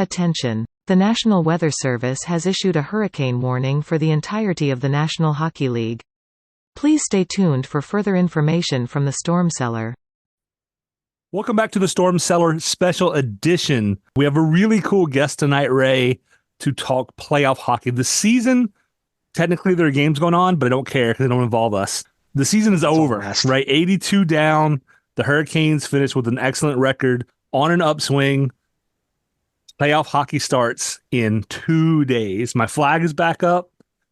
Attention! The National Weather Service has issued a hurricane warning for the entirety of the National Hockey League. Please stay tuned for further information from the Storm Cellar. Welcome back to the Storm Cellar Special Edition. We have a really cool guest tonight, Ray, to talk playoff hockey. The season, technically there are games going on, but I don't care because they don't involve us. The season is over, right? 82 down. The Hurricanes finished with an excellent record on an upswing. Playoff hockey starts in 2 days. My flag is back up.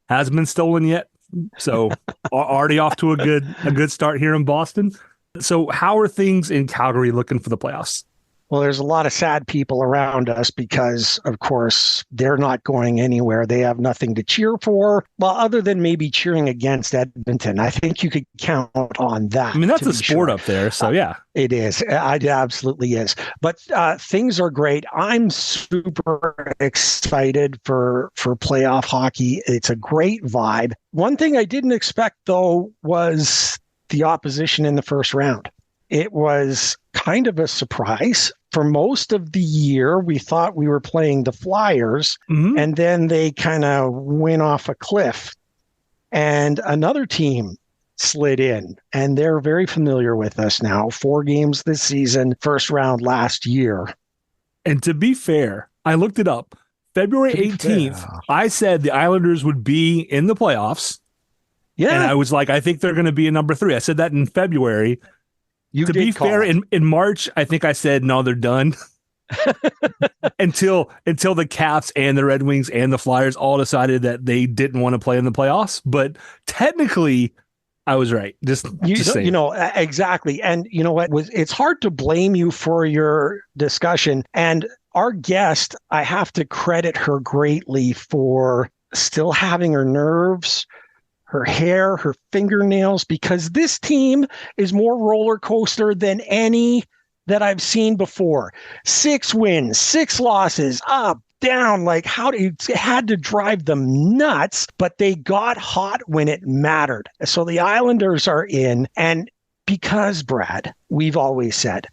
Hasn't been stolen yet. So already off to a good start here in Boston. So how are things in Calgary looking for the playoffs? Well, there's a lot of sad people around us because, of course, they're not going anywhere. They have nothing to cheer for, well, other than maybe cheering against Edmonton. I think you could count on that. I mean, that's a sport up there, so yeah. It is. It absolutely is. But things are great. I'm super excited for playoff hockey. It's a great vibe. One thing I didn't expect, though, was the opposition in the first round. It was kind of a surprise. For most of the year, we thought we were playing the Flyers, and then they kind of went off a cliff. And another team slid in, and they're very familiar with us now. 4 games this season, first round last year. And to be fair, I looked it up. February 18th, I said the Islanders would be in the playoffs. Yeah. And I was like, I think they're going to be in number 3. I said that in February. To be fair, in March, I think I said, no, they're done. until the Caps and the Red Wings and the Flyers all decided that they didn't want to play in the playoffs. But technically, I was right. Just saying. You know, exactly. And you know what? It's hard to blame you for your discussion. And our guest, I have to credit her greatly for still having her nerves, her hair, her fingernails, because this team is more roller coaster than any that I've seen before. 6 wins, 6 losses, up, down, like it had to drive them nuts, but they got hot when it mattered. So the Islanders are in, and because, Brad, we've always said,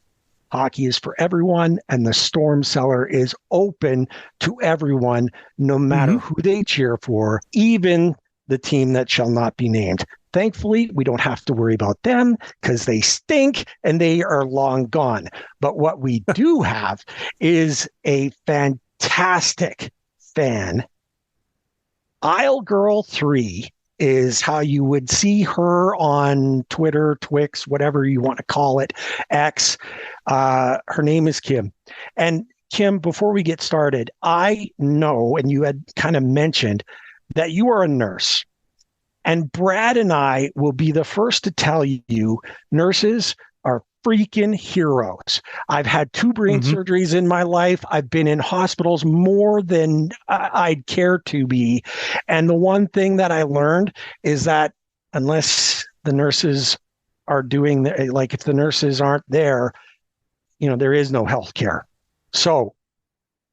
hockey is for everyone, and the Storm Cellar is open to everyone, no matter who they cheer for, even the team that shall not be named. Thankfully, we don't have to worry about them because they stink and they are long gone. But what we do have is a fantastic fan. Isle Girl 3 is how you would see her on Twitter, Twix, whatever you want to call it, X. Her name is Kim. And Kim, before we get started, I know, and you had kind of mentioned, that you are a nurse. And Brad and I will be the first to tell you, nurses are freaking heroes. I've had 2 brain surgeries in my life. I've been in hospitals more than I'd care to be. And the one thing that I learned is that unless the nurses are doing, if the nurses aren't there, you know, there is no health care. So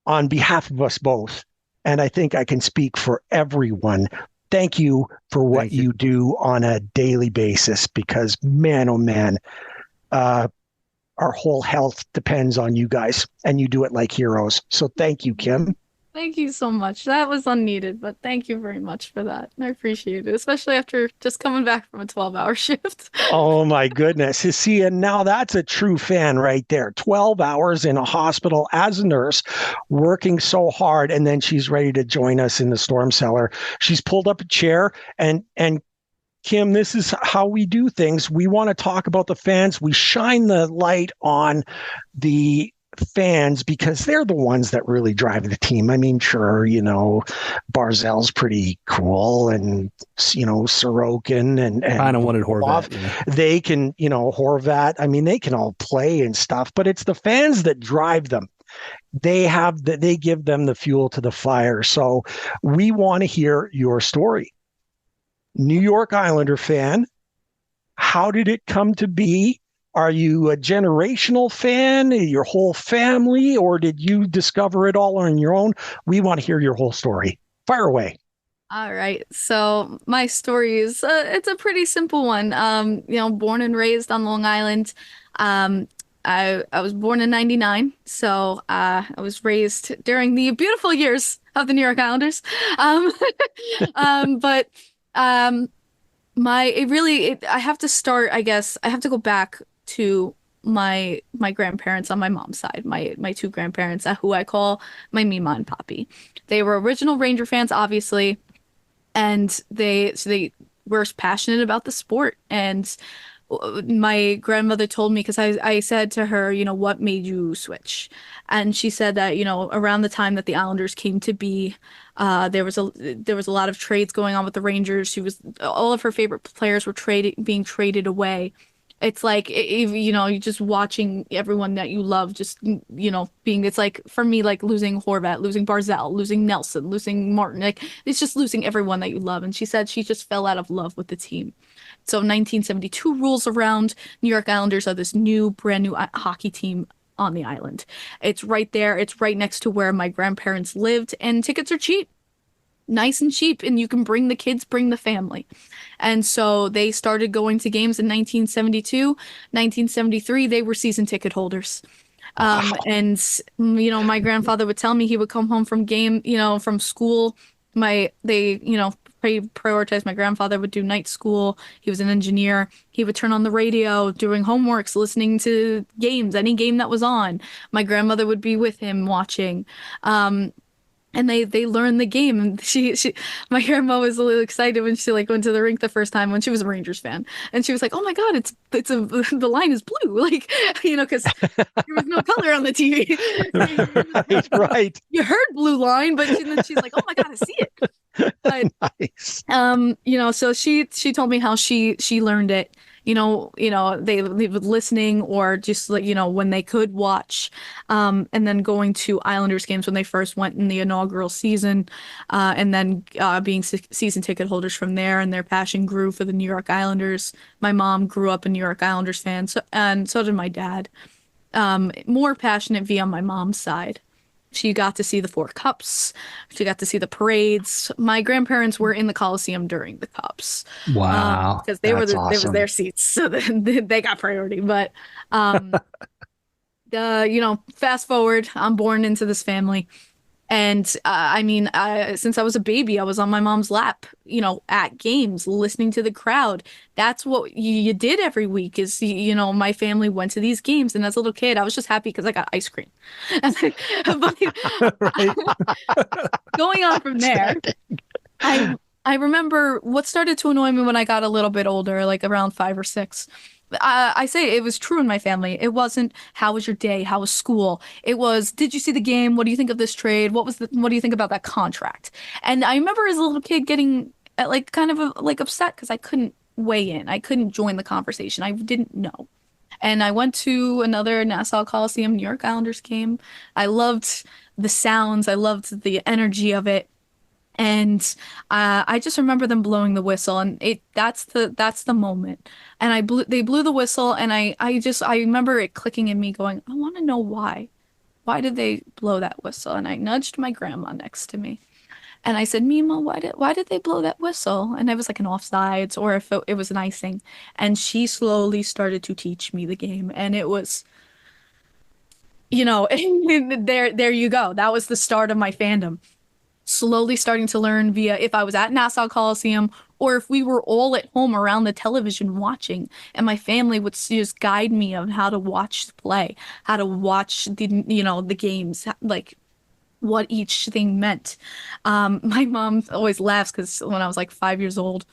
on behalf of us both, and I think I can speak for everyone, thank you for what you do on a daily basis, because man, oh man, our whole health depends on you guys, and you do it like heroes. So thank you, Kim. Thank you so much. That was unneeded, but thank you very much for that. I appreciate it, especially after just coming back from a 12-hour shift. Oh my goodness. You see, and now that's a true fan right there. 12 hours in a hospital as a nurse, working so hard, and then she's ready to join us in the Storm Cellar. She's pulled up a chair, and Kim, this is how we do things. We want to talk about the fans. We shine the light on the fans because they're the ones that really drive the team. I mean, sure, you know, Barzell's pretty cool, and you know, Sorokin and I don't wanted Horvat. Yeah. They can, you know, Horvat. I mean, they can all play and stuff, but it's the fans that drive them. They give them the fuel to the fire. So we want to hear your story. New York Islander fan, how did it come to be? Are you a generational fan, your whole family, or did you discover it all on your own? We want to hear your whole story. Fire away. All right. So my story is, it's a pretty simple one. You know, born and raised on Long Island. I was born in 99, so I was raised during the beautiful years of the New York Islanders. Um, but um, I have to start, I guess, I have to go back to my grandparents on my mom's side, my two grandparents, who I call my Mima and Poppy. They were original Ranger fans, obviously, and they were passionate about the sport. And my grandmother told me, because I said to her, what made you switch? And she said that, around the time that the Islanders came to be, there was a lot of trades going on with the Rangers. All of her favorite players were being traded away. It's like, you're just watching everyone that you love just, it's like, for me, like losing Horvat, losing Barzell, losing Nelson, losing Martin. Like, it's just losing everyone that you love. And she said she just fell out of love with the team. So 1972 rolls around. New York Islanders are this brand new hockey team on the island. It's right there. It's right next to where my grandparents lived, and tickets are cheap, nice and cheap, and you can bring the kids, bring the family. And so they started going to games in 1972. 1973, they were season ticket holders. And my grandfather would tell me he would come home from school. Prioritize my grandfather would do night school. He was an engineer. He would turn on the radio doing homeworks, listening to games, any game that was on. My grandmother would be with him watching. And they learned the game. And my grandma was a little excited when she went to the rink the first time when she was a Rangers fan. And she was like, "Oh my God, the line is blue." Because there was no color on the TV. Right. You heard blue line, but she's like, "Oh my God, I see it." But Nice. so she told me how she learned it. They would listening, or just when they could watch, and then going to Islanders games when they first went in the inaugural season, and then being season ticket holders from there, and their passion grew for the New York Islanders. My mom grew up a New York Islanders fan, and so did my dad. More passionate via my mom's side. She got to see the four cups. She got to see the parades. My grandparents were in the Coliseum during the cups. Wow. Because That's it was awesome. their seats, so they got priority. But fast forward, I'm born into this family. And since I was a baby, I was on my mom's lap, at games, listening to the crowd. That's what you did every week. Is my family went to these games, and as a little kid, I was just happy because I got ice cream. But Right. going on from there, I remember what started to annoy me when I got a little bit older, like around 5 or 6. I say it was true in my family. It wasn't, "How was your day? How was school?" It was, "Did you see the game? What do you think of this trade? What do you think about that contract?" And I remember as a little kid getting kind of upset because I couldn't weigh in. I couldn't join the conversation. I didn't know. And I went to another Nassau Coliseum New York Islanders game. I loved the sounds. I loved the energy of it. And I just remember them blowing the whistle, and that's the moment. And they blew the whistle, and I remember it clicking in me, going, "I want to know why. Why did they blow that whistle?" And I nudged my grandma next to me, and I said, "Mima, why did they blow that whistle?" And it was like an offsides, or if it was an icing. And she slowly started to teach me the game, and it was, there you go. That was the start of my fandom. Slowly starting to learn via, if I was at Nassau Coliseum, or if we were all at home around the television watching, and my family would just guide me on how to watch the play, how to watch the games, like what each thing meant. My mom always laughs because when I was like 5 years old,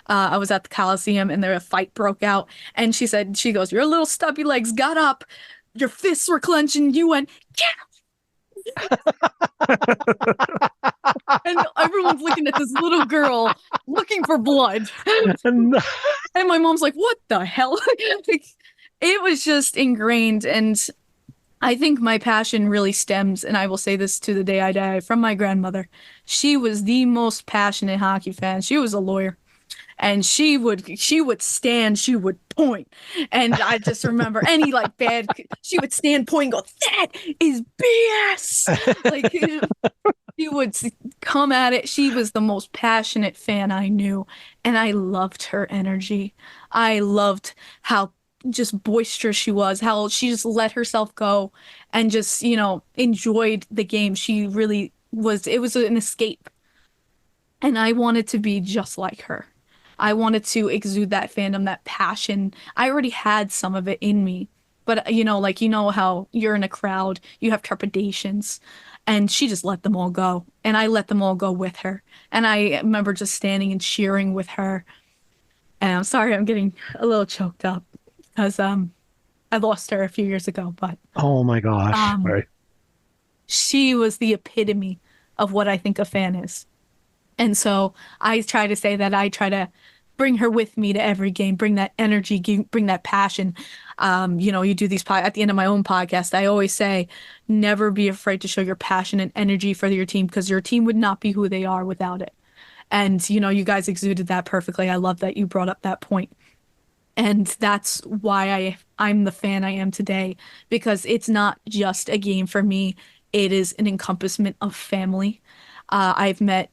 I was at the Coliseum and a fight broke out, and she goes, "Your little stubby legs got up, your fists were clenching, you went, 'Get And everyone's looking at this little girl looking for blood." And my mom's like, "What the hell?" It was just ingrained. And I think my passion really stems, and I will say this to the day I die, from my grandmother. She was the most passionate hockey fan. She was a lawyer. And she would stand, she would point. And I just remember she would stand, point, and go, "That is BS." She would come at it. She was the most passionate fan I knew. And I loved her energy. I loved how just boisterous she was, how she just let herself go and just, enjoyed the game. She really was, it was an escape. And I wanted to be just like her. I wanted to exude that fandom, that passion. I already had some of it in me. But, how you're in a crowd, you have trepidations. And she just let them all go. And I let them all go with her. And I remember just standing and cheering with her. And I'm sorry, I'm getting a little choked up because I lost her a few years ago. But Oh my gosh. Right. she was the epitome of what I think a fan is. And so I try to say that I try to bring her with me to every game, bring that energy, bring that passion. You do these at the end of my own podcast, I always say, never be afraid to show your passion and energy for your team, because your team would not be who they are without it. And, you guys exuded that perfectly. I love that you brought up that point. And that's why I'm the fan I am today, because it's not just a game for me. It is an encompassment of family. I've met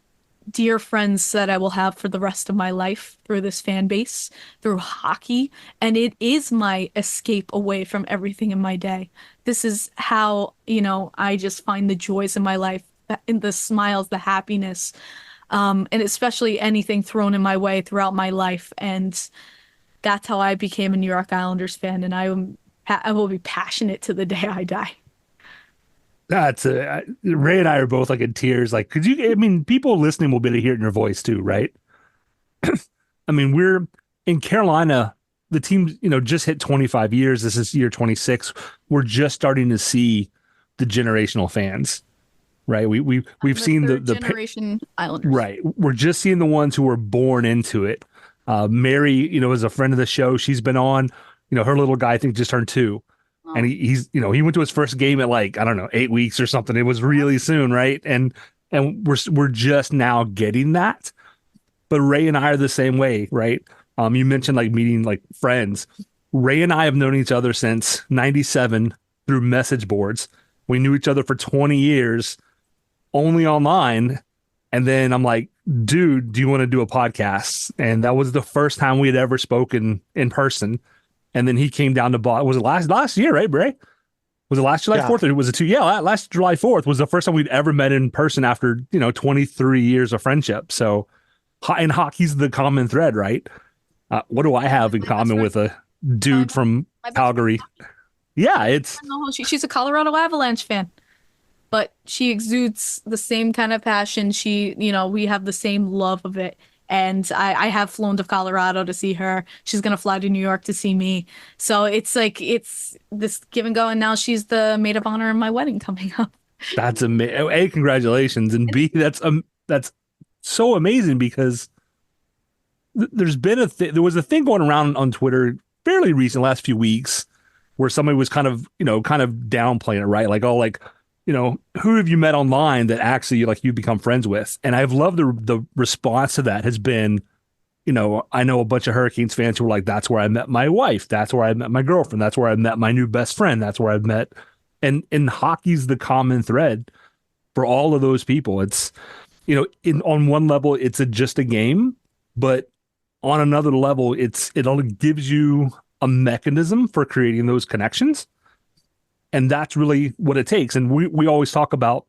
dear friends that I will have for the rest of my life through this fan base, through hockey, and it is my escape away from everything in my day. This is how, I just find the joys in my life, in the smiles, the happiness, and especially anything thrown in my way throughout my life. And that's how I became a New York Islanders fan, and I will be passionate to the day I die. Ray and I are both like in tears. Like, people listening will be able to hear it in your voice too, right? We're in Carolina, the team, just hit 25 years. This is year 26. We're just starting to see the generational fans, right? We've seen the generation Islanders, right? We're just seeing the ones who were born into it. Mary, is a friend of the show. She's been on, her little guy, I think, just turned 2. And he's, he went to his first game at 8 weeks or something. It was really soon, right? And we're just now getting that. But Ray and I are the same way, right? You mentioned meeting friends. Ray and I have known each other since '97 through message boards. We knew each other for 20 years, only online. And then I'm like, dude, do you want to do a podcast? And that was the first time we had ever spoken in person. And then he came down to Boston. Was it last year, right, Bray? Was it last July 4th or was it 2? Yeah, last July 4th was the first time we'd ever met in person after, 23 years of friendship. So, and hockey's the common thread, right? What do I have in common with a dude from Calgary? Yeah, she's a Colorado Avalanche fan, but she exudes the same kind of passion. We have the same love of it. And I have flown to Colorado to see her. She's going to fly to New York to see me. So it's this give and go. And now she's the maid of honor in my wedding coming up. That's amazing. A, congratulations. And B, that's so amazing, because there's been there was a thing going around on Twitter fairly recent, last few weeks, where somebody was kind of downplaying it, right? Who have you met online that actually you become friends with? And I've loved the response to that has been, I know a bunch of Hurricanes fans who were like, that's where I met my wife. That's where I met my girlfriend. That's where I met my new best friend. That's where I've met. And hockey's the common thread for all of those people. It's, on one level, it's just a game, but on another level, it gives you a mechanism for creating those connections. And that's really what it takes. And we always talk about,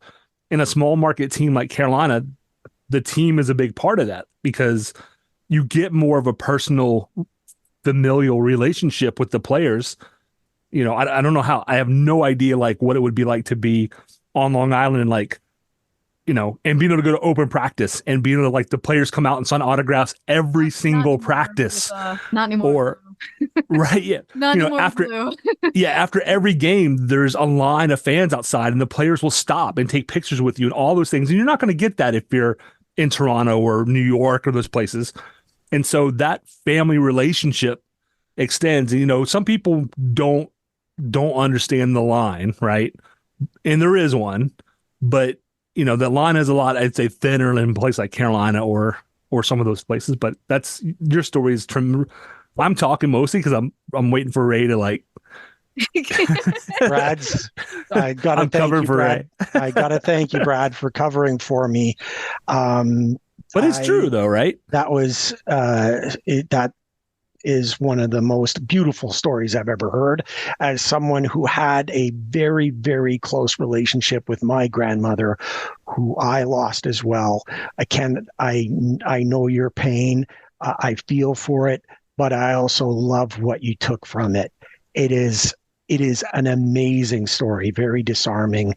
in a small market team like Carolina, the team is a big part of that, because you get more of a personal, familial relationship with the players. I don't know how. I have no idea what it would be like to be on Long Island and and being able to go to open practice and being able to the players come out and sign autographs every single practice. Not anymore. Right, yeah. Not anymore. After every game, there's a line of fans outside, and the players will stop and take pictures with you and all those things. And you're not going to get that if you're in Toronto or New York or those places. And so that family relationship extends. And, some people don't understand the line, right? And there is one, but that line is a lot, I'd say, thinner in a place like Carolina or some of those places. But that's your story is I'm talking mostly because I'm waiting for Ray to Brad's. I gotta thank you, Brad. I gotta thank you, Brad, for covering for me. But it's true though, right? That was that is one of the most beautiful stories I've ever heard. As someone who had a very, very close relationship with my grandmother, who I lost as well, I know your pain. I feel for it, but I also love what you took from it. It is an amazing story, very disarming,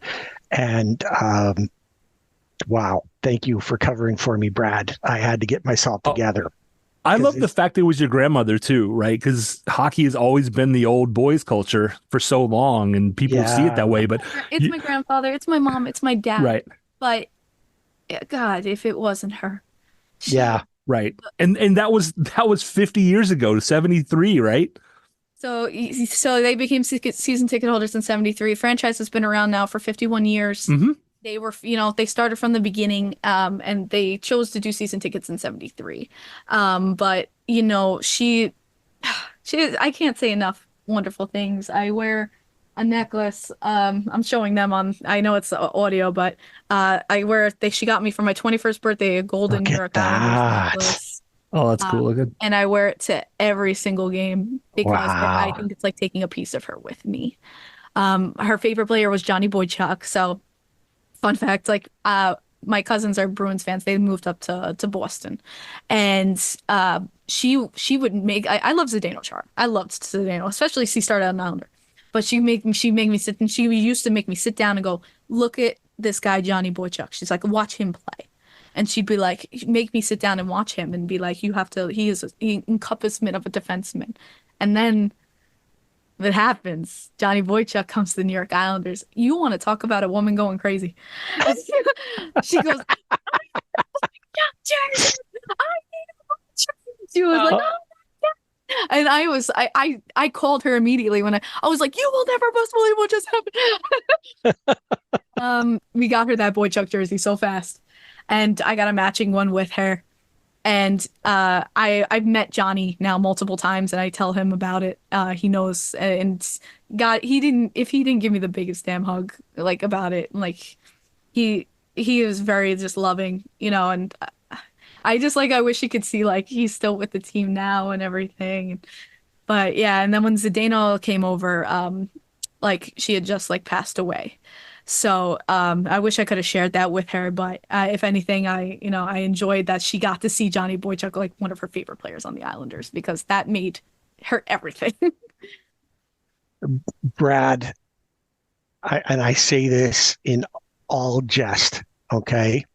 and wow, thank you for covering for me, Brad. I had to get myself together. I love the fact it was your grandmother too, right? Because hockey has always been the old boys culture for so long, and people see it that way. But it's my grandfather, it's my mom, it's my dad. Right. But God, if it wasn't her. Yeah. Right. And that was 50 years ago, 73, right? So they became season ticket holders in 73. Franchise has been around now for 51 years. Mm-hmm. They were, they started from the beginning, and they chose to do season tickets in 73. But, she, I can't say enough wonderful things. I wear a necklace. I'm showing them on, I know it's audio, but she got me for my 21st birthday, a golden New York Islanders necklace. Oh, that's cool. Good. And I wear it to every single game because Wow. I think it's like taking a piece of her with me. Her favorite player was Johnny Boychuk. So fun fact, my cousins are Bruins fans. They moved up to Boston, and she would make. I love Zdeno Chara. I loved Zdeno, especially she started out an Islander. But she made me sit, and she used to make me sit down and go, look at this guy Johnny Boychuk. She's like, watch him play, and she'd be like, make me sit down and watch him, and be like, you have to. He is an encompassment of a defenseman, and then. That happens. Johnny Boychuk comes to the New York Islanders. You want to talk about a woman going crazy? She goes, she was like, oh, and I called her immediately when I was like, you will never believe what just happened. We got her that Boychuk jersey so fast, and I got a matching one with her. And I've met Johnny now multiple times, and I tell him about it. He knows, and if he didn't give me the biggest damn hug about it, he is very just loving, and I just I wish he could see he's still with the team now and everything. But yeah, and then when Zdeno came over, she had just passed away. So I wish I could have shared that with her, but if anything, I enjoyed that she got to see Johnny Boychuk, one of her favorite players on the Islanders, because that made her everything. Brad, I say this in all jest, okay?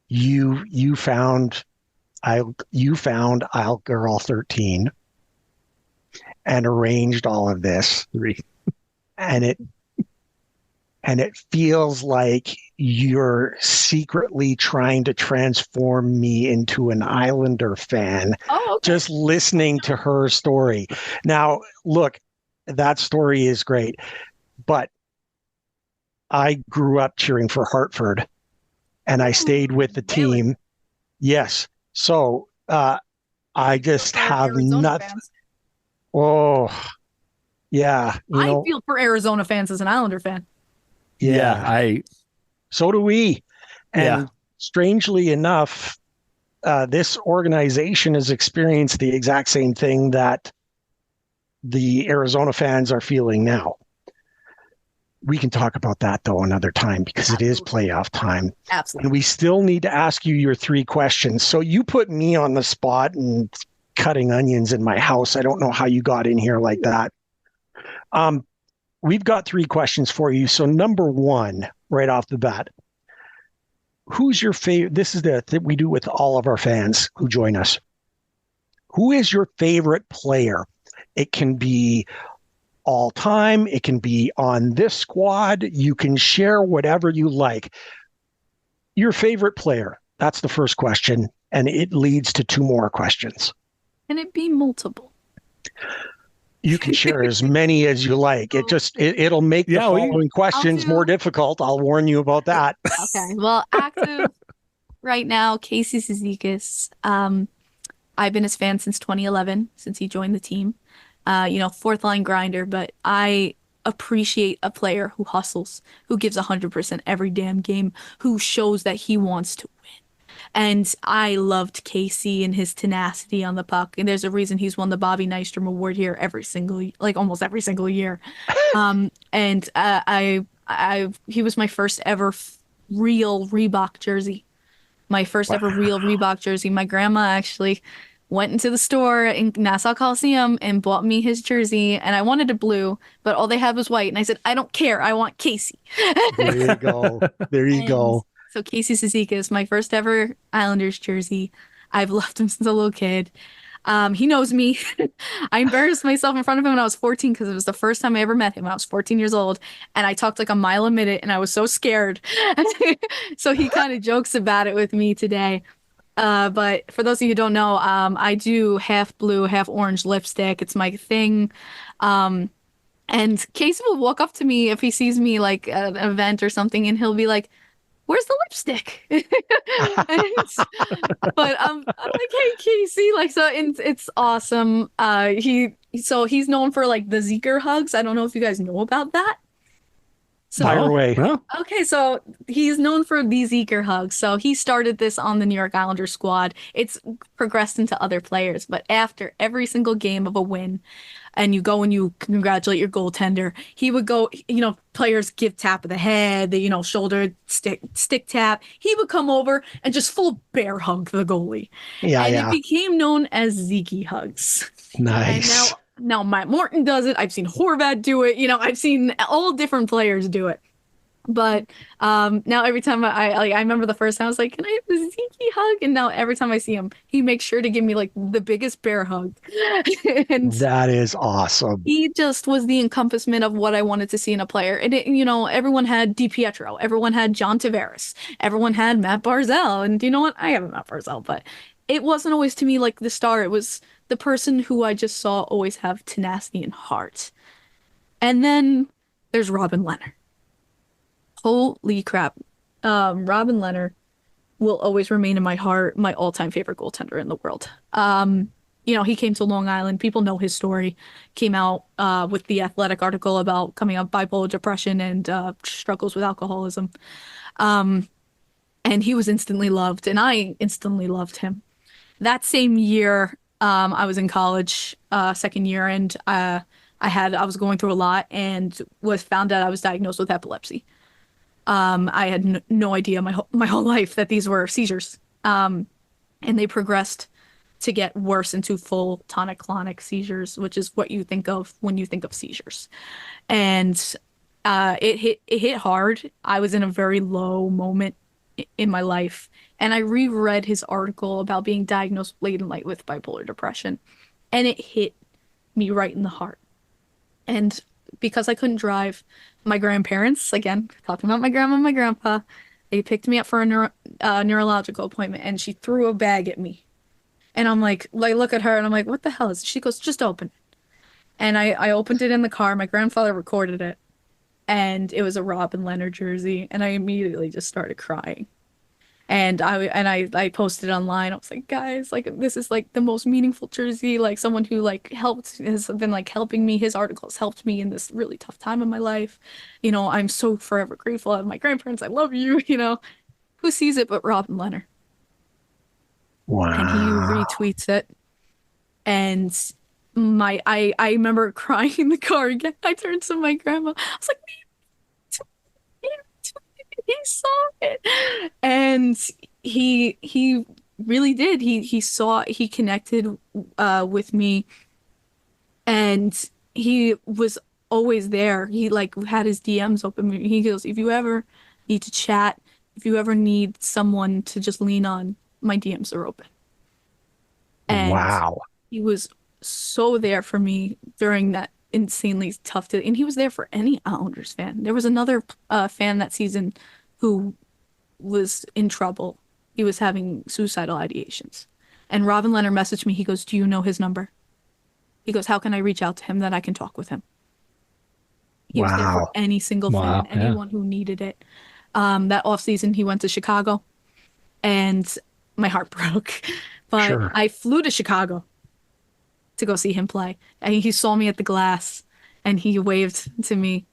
You found Isle Girl 13 and arranged all of this. And it feels like you're secretly trying to transform me into an Islander fan. Oh, okay. Just listening to her story. Now, look, that story is great, but I grew up cheering for Hartford, and I stayed with the team. Really? Yes. So I just have nothing. Fans. Oh, yeah. I feel for Arizona fans as an Islander fan. Yeah, so do we. And strangely enough, this organization has experienced the exact same thing that the Arizona fans are feeling now. We can talk about that, though, another time, because Absolutely. It is playoff time. Absolutely. And we still need to ask you your 3 questions. So you put me on the spot and cutting onions in my house. I don't know how you got in here like that. We've got 3 questions for you. So number 1, right off the bat, who's your favorite? This is the thing we do with all of our fans who join us. Who is your favorite player? It can be all time. It can be on this squad. You can share whatever you like. Your favorite player. That's the first question. And it leads to 2 more questions. Can it be multiple? You can share as many as you like. It'll make the following questions more difficult. I'll warn you about that. Okay. Well, active right now, Casey Cizikas. I've been his fan since 2011, since he joined the team. 4th line grinder, but I appreciate a player who hustles, who gives 100% every damn game, who shows that he wants to win. And I loved Casey and his tenacity on the puck. And there's a reason he's won the Bobby Nystrom Award here almost every single year. And he was my first ever real Reebok jersey. My first ever real Reebok jersey. My grandma actually went into the store in Nassau Coliseum and bought me his jersey. And I wanted a blue, but all they had was white. And I said, I don't care. I want Casey. There you go. There you go. So Casey Cizikas, my first ever Islanders jersey. I've loved him since a little kid. He knows me. I embarrassed myself in front of him when I was 14 because it was the first time I ever met him when I was 14 years old. And I talked like a mile a minute and I was so scared. So he kind of jokes about it with me today. But for those of you who don't know, I do half blue, half orange lipstick. It's my thing. And Casey will walk up to me if he sees me like at an event or something and he'll be like, where's the lipstick? But I'm like, hey, Casey, like, so it's awesome. He's known for like the Zeker hugs. I don't know if you guys know about that. Fire away. No. Okay, so he's known for these Zeker hugs. So he started this on the New York Islanders squad. It's progressed into other players, but after every single game of a win, and you go and you congratulate your goaltender, he would go, players give tap of the head, shoulder, stick tap. He would come over and just full bear hug the goalie. Yeah, and it became known as Zeke hugs. Nice. And now Matt Morton does it. I've seen Horvat do it. I've seen all different players do it. But now every time I remember the first time I was like, can I have the Zeke hug? And now every time I see him, he makes sure to give me like the biggest bear hug. And that is awesome. He just was the encompassment of what I wanted to see in a player. And everyone had DiPietro, everyone had John Tavares, everyone had Matt Barzal. And you know what? I have a Matt Barzal, but it wasn't always to me like the star. It was the person who I just saw always have tenacity and heart. And then there's Robin Lehner. Holy crap. Robin Lehner will always remain in my heart, my all-time favorite goaltender in the world. He came to Long Island. People know his story. Came out with the Athletic article about coming out bipolar depression and struggles with alcoholism. And he was instantly loved, and I instantly loved him. That same year, I was in college, second year, and I was going through a lot and found out I was diagnosed with epilepsy. I had no idea my whole life that these were seizures. And they progressed to get worse into full tonic-clonic seizures, which is what you think of when you think of seizures. And it hit hard. I was in a very low moment in my life. And I reread his article about being diagnosed late in life with bipolar depression. And it hit me right in the heart. And because I couldn't drive, my grandparents, again, talking about my grandma and my grandpa, they picked me up for a neurological appointment, and she threw a bag at me. And I'm like, look at her, and I'm like, what the hell is it? She goes, just open it. And I opened it in the car. My grandfather recorded it, and it was a Robin Lehner jersey, and I immediately just started crying. And I posted it online. I was like, guys, like, this is like the most meaningful jersey. Like, someone who like has been like helping me. His articles helped me in this really tough time in my life. I'm so forever grateful of my grandparents. I love you. Who sees it but Robin Lehner? Wow. And he retweets it. And I remember crying in the car again. I turned to my grandma. I was like, he saw it, and he really did. He connected with me, and he was always there. He like had his DMs open. He goes, if you ever need to chat, if you ever need someone to just lean on, my DMs are open. And wow. He was so there for me during that insanely tough day. And he was there for any Islanders fan. There was another fan that season who was in trouble. He was having suicidal ideations. And Robin Lehner messaged me. He goes, do you know his number? He goes, how can I reach out to him that I can talk with him? He was there for any single fan, anyone who needed it. That off season, he went to Chicago, and my heart broke. But I flew to Chicago to go see him play. And he saw me at the glass, and he waved to me.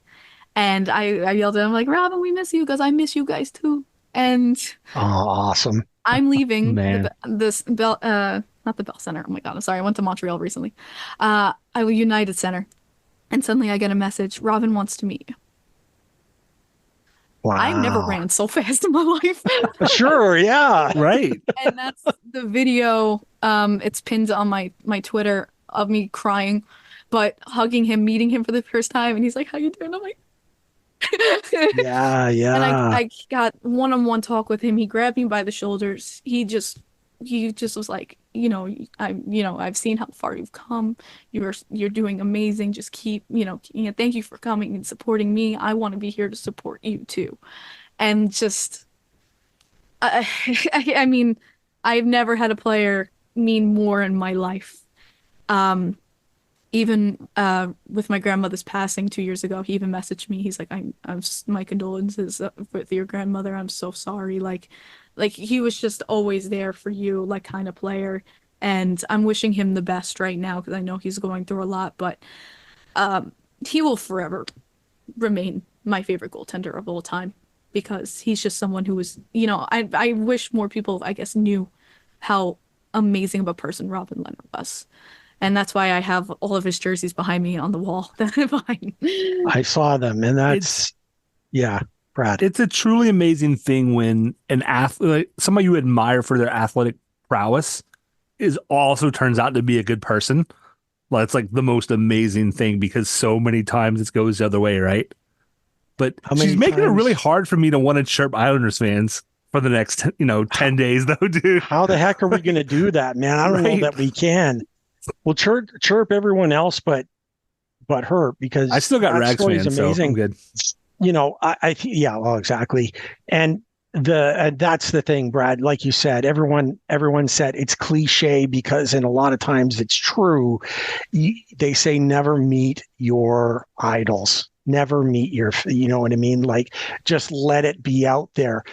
And I yelled at him like, Robin, we miss you. Because I miss you guys too. And awesome. I'm leaving Man. this Bell, not the Bell Center. Oh my God, I'm sorry. I went to Montreal recently. I United Center, and suddenly I get a message. Robin wants to meet you. I've never Wow. ran so fast in my life. Sure, yeah. Right. And that's the video. It's pinned on my Twitter of me crying, but hugging him, meeting him for the first time, and he's like, "How you doing?" I'm like, Yeah, yeah. and I got one-on-one talk with him. He grabbed me by the shoulders. He just was like, I've seen how far you've come. You're doing amazing. Just keep, thank you for coming and supporting me. I want to be here to support you too. And just, I mean, I've never had a player mean more in my life. Even with my grandmother's passing 2 years ago, he even messaged me. He's like, my condolences with your grandmother. I'm so sorry. Like he was just always there for you, like kind of player. And I'm wishing him the best right now because I know he's going through a lot. But he will forever remain my favorite goaltender of all time because he's just someone who was, I wish more people, I guess, knew how amazing of a person Robin Leonard was. And that's why I have all of his jerseys behind me on the wall. Behind. I saw them, and yeah, Brad. It's a truly amazing thing when an athlete, somebody you admire for their athletic prowess, also turns out to be a good person. Well, it's like the most amazing thing because so many times it goes the other way, right? But she's making it really hard for me to want to chirp Islanders fans for the next, 10 days, though, dude. How the heck are we going to do that, man? I don't know that we can. Well, chirp everyone else, but her, because I still got Rags fans, so I'm good. Yeah, well, exactly. And that's the thing, Brad. Like you said, everyone said it's cliche because, and a lot of times it's true. They say never meet your idols, never meet your, you know what I mean? Like, just let it be out there.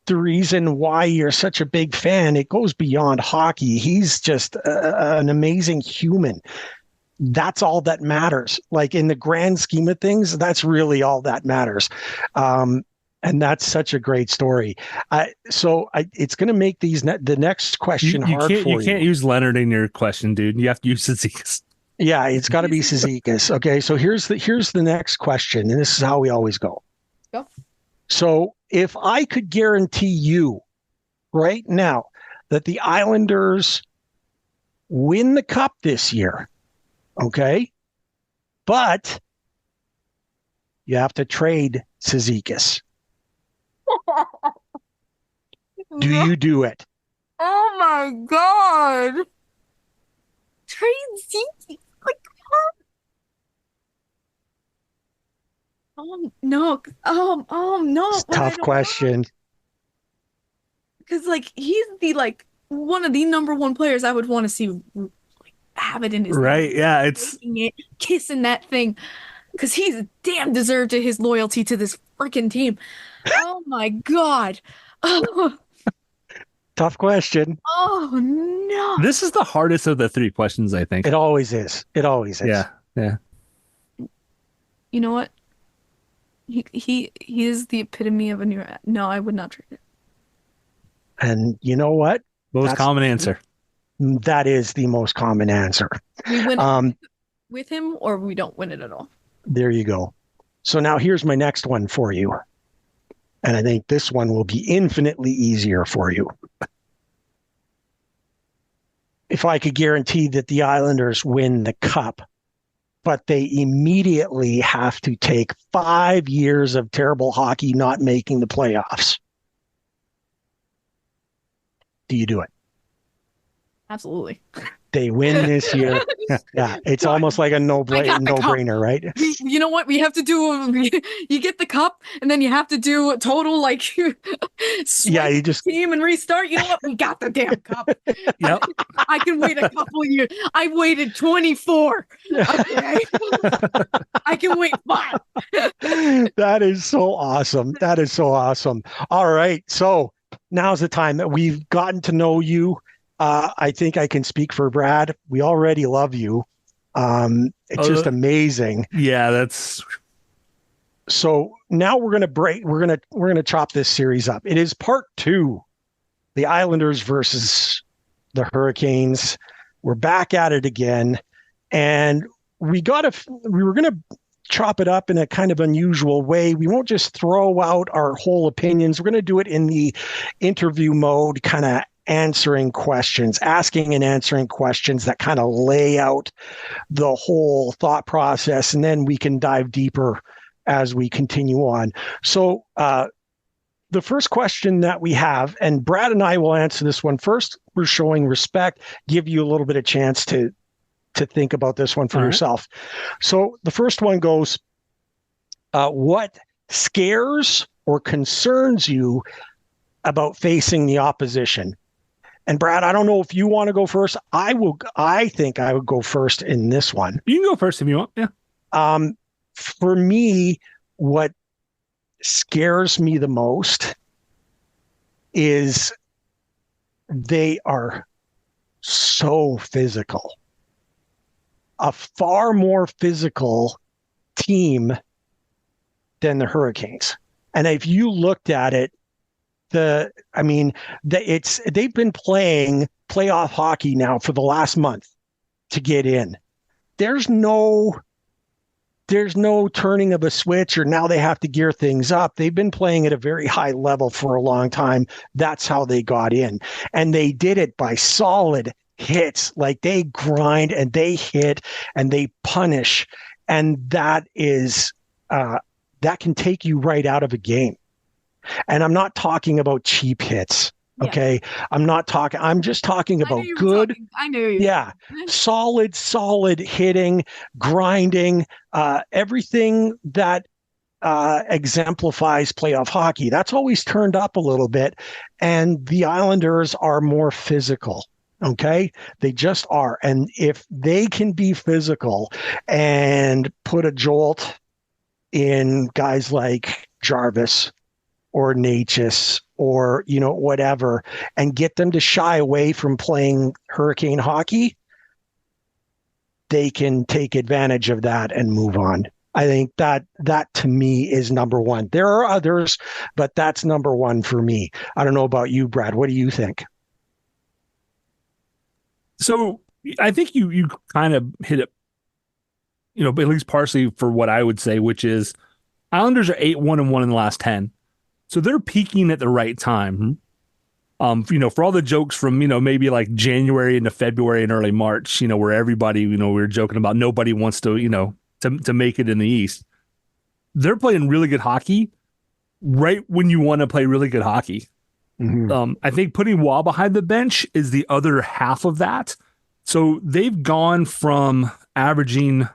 The reason why you're such a big fan, it goes beyond hockey. He's just an amazing human. That's all that matters. Like in the grand scheme of things, that's really all that matters. And that's such a great story. It's going to make the next question hard for you. You can't use Leonard in your question, dude. You have to use Cizikas. Yeah, it's got to be Cizikas. Okay, so here's the next question, and this is how we always go. Go. So if I could guarantee you right now that the Islanders win the cup this year, okay, but you have to trade Cizikas, do you do it? Oh my God. Trade Cizikas. No. No. It's a tough question. Because he's the one of the number one players I would want to see have it in his right. Yeah, it's kissing that thing because he's damn deserved to his loyalty to this freaking team. Oh my God. Oh. Tough question. Oh no. This is the hardest of the three questions, I think. It always is. Yeah. You know what? He is the epitome of a new. No, I would not trade it. And you know what? Most common answer. That is the most common answer. We win with him, or we don't win it at all. There you go. So now here's my next one for you, and I think this one will be infinitely easier for you. If I could guarantee that the Islanders win the cup, but they immediately have to take 5 years of terrible hockey not making the playoffs, do you do it? Absolutely. They win this year. Yeah, it's almost like a no-brainer, right? You know what? We have to do. You get the cup, and then you have to do a total yeah, you just team and restart. You know what? We got the damn cup. Yep. I can wait a couple of years. I waited 24. Okay. I can wait 5. That is so awesome. That is so awesome. All right, so now's the time that we've gotten to know you. I think I can speak for Brad. We already love you. It's just amazing. Yeah, that's. So now we're going to break. We're going to chop this series up. It is part 2 the Islanders versus the Hurricanes. We're back at it again. And we were going to chop it up in a kind of unusual way. We won't just throw out our whole opinions. We're going to do it in the interview mode, kind of asking and answering questions that kind of lay out the whole thought process. And then we can dive deeper as we continue on. So the first question that we have, and Brad and I will answer this one first. We're showing respect, give you a little bit of chance to think about this one for yourself. So the first one goes, what scares or concerns you about facing the opposition? And Brad, I don't know if you want to go first. I think I would go first in this one. You can go first if you want. Yeah. For me, what scares me the most is they are so physical. A far more physical team than the Hurricanes. And if you looked at it, they've been playing playoff hockey now for the last month to get in. There's no turning of a switch or now they have to gear things up. They've been playing at a very high level for a long time. That's how they got in. And they did it by solid hits. Like they grind and they hit and they punish. And that is, that can take you right out of a game. And I'm not talking about cheap hits. Okay. Yeah. I'm just talking about good. I knew you. Yeah. solid hitting, grinding, everything that exemplifies playoff hockey. That's always turned up a little bit. And the Islanders are more physical. Okay. They just are. And if they can be physical and put a jolt in guys like Jarvis or Necas or, whatever, and get them to shy away from playing Hurricane hockey, they can take advantage of that and move on. I think that to me is number one. There are others, but that's number one for me. I don't know about you, Brad. What do you think? So I think you kind of hit it, at least partially for what I would say, which is Islanders are 8-1-1 in the last 10. So they're peaking at the right time. For all the jokes from, maybe like January into February and early March, where everybody, we were joking about nobody wants to, to make it in the East. They're playing really good hockey right when you want to play really good hockey. Mm-hmm. I think putting Waugh behind the bench is the other half of that. So they've gone from averaging,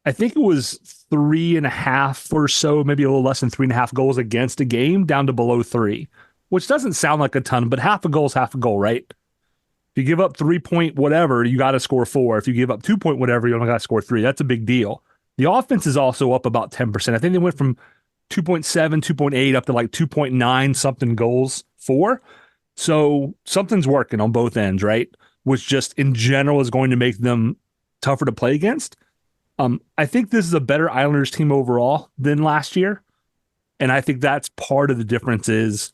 I think it was 3.5 or so, maybe a little less than 3.5 goals against a game down to below 3, which doesn't sound like a ton, but half a goal is half a goal, right? If you give up 3 point whatever, you got to score 4. If you give up 2 point whatever, you only got to score 3. That's a big deal. The offense is also up about 10%. I think they went from 2.7, 2.8 up to like 2.9 something goals for. So something's working on both ends, right? Which just in general is going to make them tougher to play against. I think this is a better Islanders team overall than last year. And I think that's part of the difference is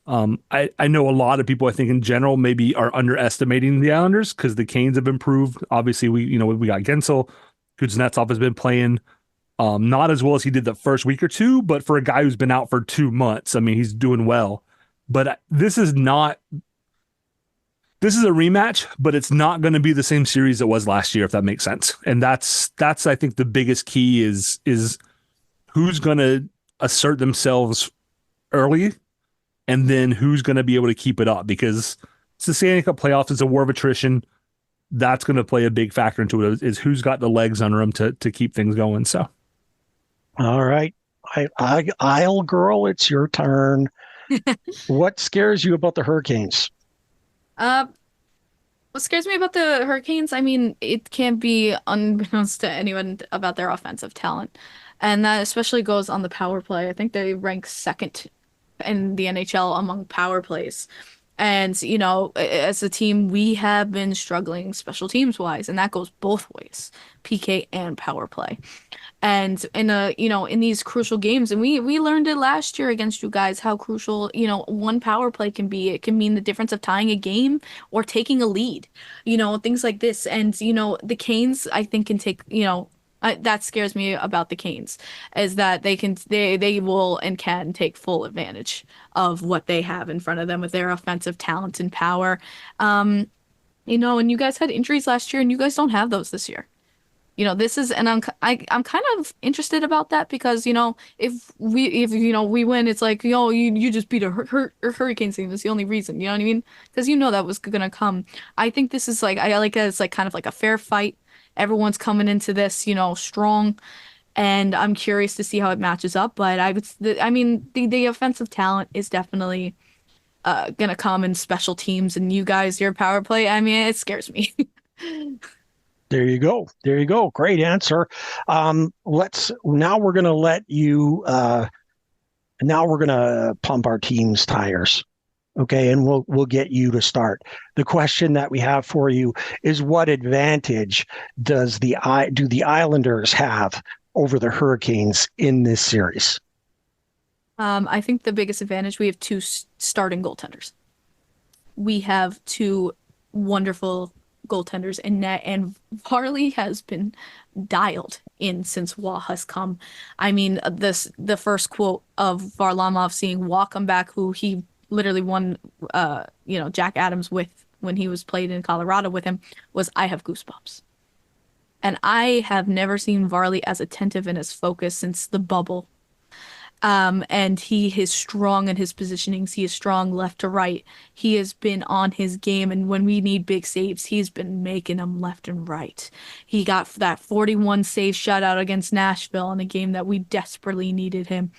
I know a lot of people, I think in general, maybe are underestimating the Islanders because the Canes have improved. Obviously, we got Gensel. Kuznetsov has been playing not as well as he did the first week or two, but for a guy who's been out for 2 months, I mean, he's doing well. But this is a rematch, but it's not going to be the same series it was last year, if that makes sense. And that's I think the biggest key is who's going to assert themselves early and then who's going to be able to keep it up, because it's the Stanley Cup playoffs. It's a war of attrition. That's going to play a big factor into it, is who's got the legs under them to keep things going. So, all right, Isle girl, it's your turn. What scares you about the Hurricanes? What scares me about the Hurricanes, I mean, it can't be unbeknownst to anyone about their offensive talent. And that especially goes on the power play. I think they rank second in the NHL among power plays. And, you know, as a team, we have been struggling special teams wise, and that goes both ways, PK and power play. And you know, in these crucial games, and we learned it last year against you guys, how crucial, you know, one power play can be. It can mean the difference of tying a game or taking a lead, you know, things like this. And, you know, the Canes, I think, can take, you know, that scares me about the Canes, is that they will and can take full advantage of what they have in front of them with their offensive talent and power. You know, and you guys had injuries last year, and you guys don't have those this year. You know, this is, and I'm kind of interested about that, because, you know, if you know, we win, it's like, you know, you just beat a Hurricane team. That's the only reason, you know what I mean? Because you know that was gonna come. I think this is like, I like it. It's like kind of like a fair fight. Everyone's coming into this, you know, strong, and I'm curious to see how it matches up. But I mean, the offensive talent is definitely gonna come in special teams, and you guys, your power play. I mean, it scares me. There you go. There you go. Great answer. Now we're going to let you, now we're going to pump our team's tires. Okay. And we'll get you to start. The question that we have for you is, what advantage do the Islanders have over the Hurricanes in this series? I think the biggest advantage, we have two starting goaltenders. We have two wonderful goaltenders in net, and Varley has been dialed in since Waugh has come. I mean, the first quote of Varlamov seeing Waugh come back, who he literally won, you know, Jack Adams with when he was played in Colorado with him, was, "I have goosebumps." And I have never seen Varley as attentive and as focused since the bubble. And he is strong in his positionings. He is strong left to right. He has been on his game, and when we need big saves, he's been making them left and right. He got that 41 save shutout against Nashville in a game that we desperately needed him.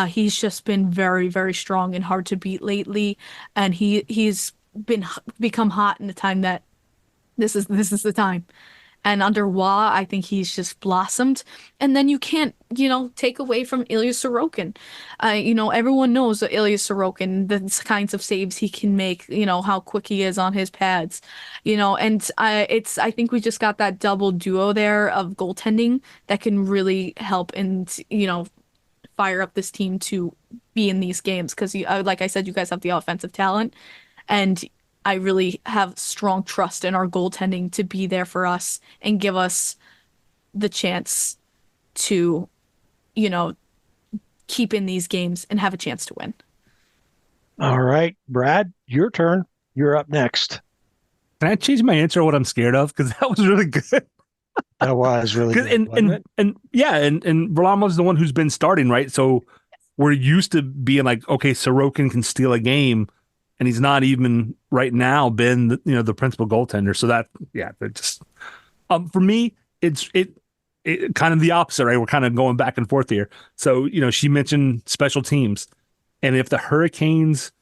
He's just been very, very strong and hard to beat lately, and he's become hot in the time that this is the time. And under Waugh, I think he's just blossomed. And then you can't, you know, take away from Ilya Sorokin. You know, everyone knows Ilya Sorokin, the kinds of saves he can make, you know, how quick he is on his pads, you know, and I think we just got that double duo there of goaltending that can really help and, you know, fire up this team to be in these games. Because, like I said, you guys have the offensive talent, and I really have strong trust in our goaltending to be there for us and give us the chance to, you know, keep in these games and have a chance to win. All right, Brad, your turn. You're up next. Can I change my answer to what I'm scared of? Because that was really good. That was really good. And Varlamov's the one who's been starting, right? So we're used to being like, okay, Sorokin can steal a game, and he's not even right now been the principal goaltender. So that, yeah, it just for me, it's kind of the opposite, right? We're kind of going back and forth here. So, you know, she mentioned special teams, and if the Hurricanes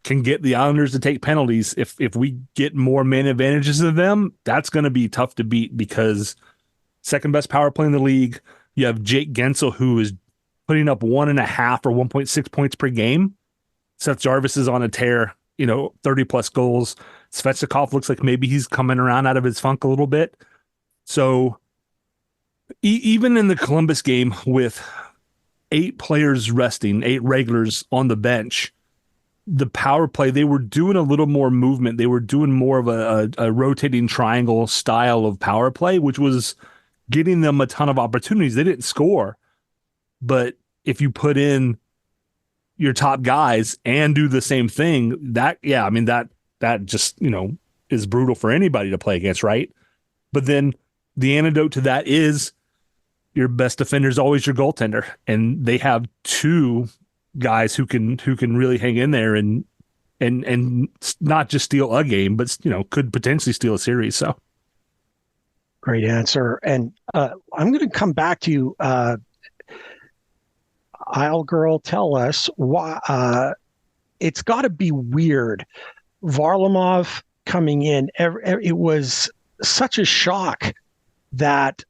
can get the Islanders to take penalties, if we get more man advantages of them, that's going to be tough to beat, because second best power play in the league. You have Jake Gensel, who is putting up 1.5 or 1.6 points per game. Seth Jarvis is on a tear. 30 plus goals. Svechnikov looks like maybe he's coming around out of his funk a little bit. So even in the Columbus game with 8 players resting, 8 regulars on the bench, the power play, they were doing a little more movement. They were doing more of a rotating triangle style of power play, which was getting them a ton of opportunities. They didn't score, but if you put in your top guys and do the same thing, that just, is brutal for anybody to play against, right? But then the antidote to that is your best defender is always your goaltender, and they have 2 guys who can really hang in there and not just steal a game, but could potentially steal a series. So great answer. And I'm going to come back to you. Isle Girl, tell us why. It's got to be weird. Varlamov coming in, it was such a shock that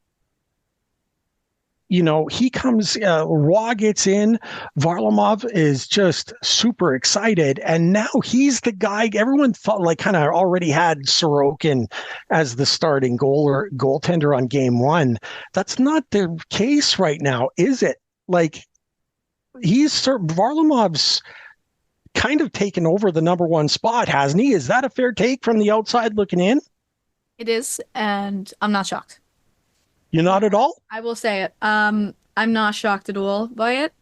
he comes, Raw gets in, Varlamov is just super excited, and now he's the guy. Everyone thought like kind of already had Sorokin as the starting goaltender on game one. That's not the case right now, is it? Like Varlamov's kind of taken over the number one spot, hasn't he? Is that a fair take from the outside looking in? It is, and I'm not shocked. You're not at all? I will say it. I'm not shocked at all by it.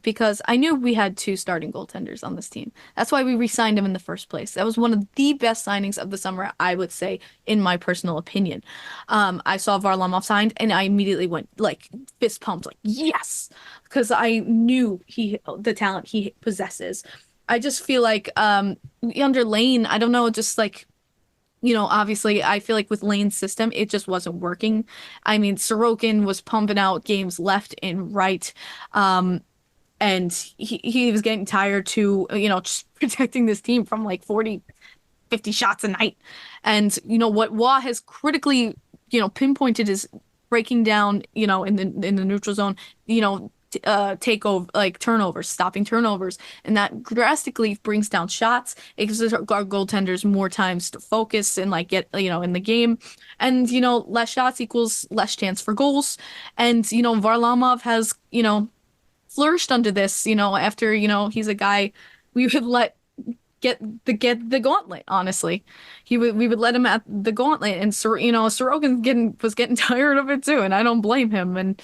Because I knew we had two starting goaltenders on this team. That's why we re-signed him in the first place. That was one of the best signings of the summer, I would say, in my personal opinion. I saw Varlamov signed, and I immediately went like fist pumped, like yes, because I knew the talent he possesses. I just feel like under Lane, I don't know, just like. Obviously, I feel like with Lane's system, it just wasn't working. I mean, Sorokin was pumping out games left and right. And he was getting tired too, just protecting this team from like 40, 50 shots a night. And, what Waugh has critically, pinpointed is breaking down, in the neutral zone, take over, like turnovers, stopping turnovers, and that drastically brings down shots. It gives our goaltenders more times to focus and like get in the game, and less shots equals less chance for goals. And Varlamov has flourished under this. After he's a guy we would let get the gauntlet. Honestly, we would let him at the gauntlet, and Sorokin was getting tired of it too, and I don't blame him.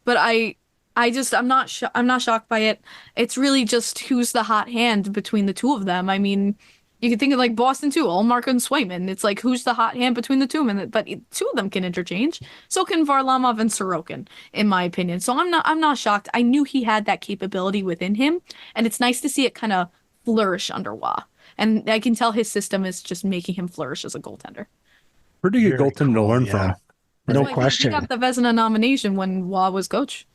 But I'm not shocked by it. It's really just who's the hot hand between the two of them. I mean, you can think of like Boston too, Ullmark and Swayman. It's like who's the hot hand between the two of them, but two of them can interchange. So can Varlamov and Sorokin, in my opinion. So I'm not shocked. I knew he had that capability within him, and it's nice to see it kind of flourish under Waugh. And I can tell his system is just making him flourish as a goaltender. Pretty good goaltender to learn from. No question. He got the Vezina nomination when Waugh was coach.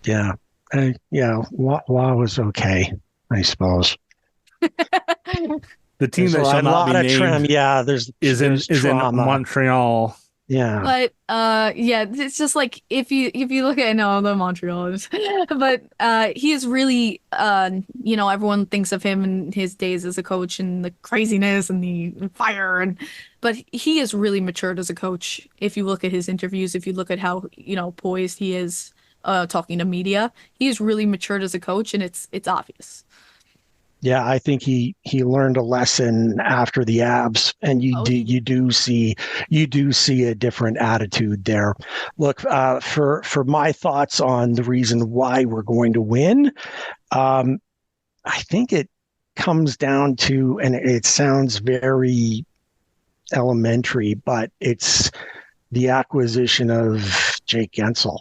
Yeah. Waugh was okay, I suppose. The team that shall not be named is in Montreal. Yeah. But it's just like if you look at the Montreal, but he is really everyone thinks of him in his days as a coach and the craziness and the fire, but he has really matured as a coach. If you look at his interviews, if you look at how poised he is talking to media, he's really matured as a coach, and it's obvious. Yeah, I think he learned a lesson after the Abs, and you do see a different attitude there. Look, for my thoughts on the reason why we're going to win, I think it comes down to, and it sounds very elementary, but it's the acquisition of Jake Guentzel.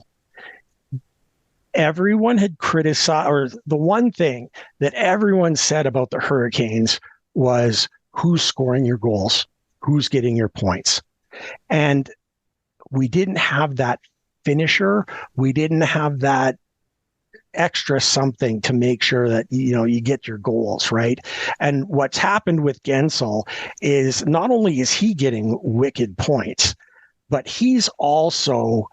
Everyone had criticized, or the one thing that everyone said about the Hurricanes was who's scoring your goals, who's getting your points. And we didn't have that finisher. We didn't have that extra something to make sure that you get your goals, right? And what's happened with Guentzel is not only is he getting wicked points, but he's also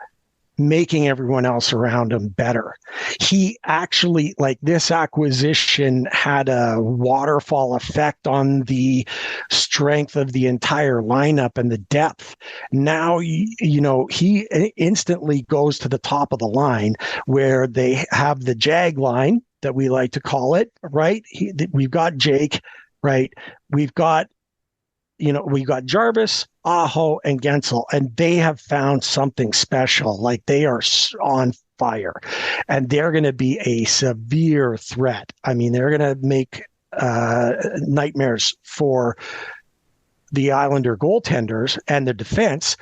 making everyone else around him better. He actually, like, this acquisition had a waterfall effect on the strength of the entire lineup and the depth. Now, he instantly goes to the top of the line where they have the Jag line that we like to call it, right? We've got Jake, right? We've got Jarvis, Aho, and Guentzel, and they have found something special. Like, they are on fire, and they're going to be a severe threat. I mean, they're going to make nightmares for the Islander goaltenders and the defense.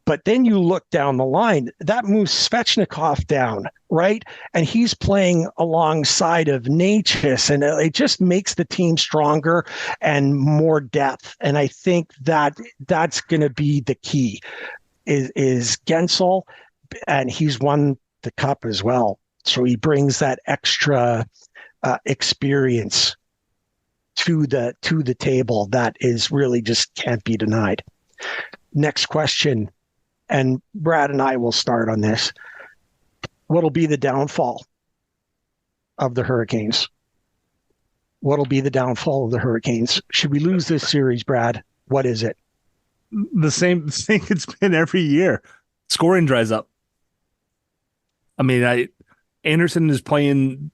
But then you look down the line, that moves Svechnikov down, right? And he's playing alongside of Necas, and it just makes the team stronger and more depth. And I think that's going to be the key is Guentzel, and he's won the cup as well. So he brings that extra experience to the table that is really just can't be denied. Next question. And Brad and I will start on this. What'll be the downfall of the Hurricanes? What'll be the downfall of the Hurricanes? Should we lose this series, Brad? What is it? The same thing it's been every year. Scoring dries up. I mean, Anderson is playing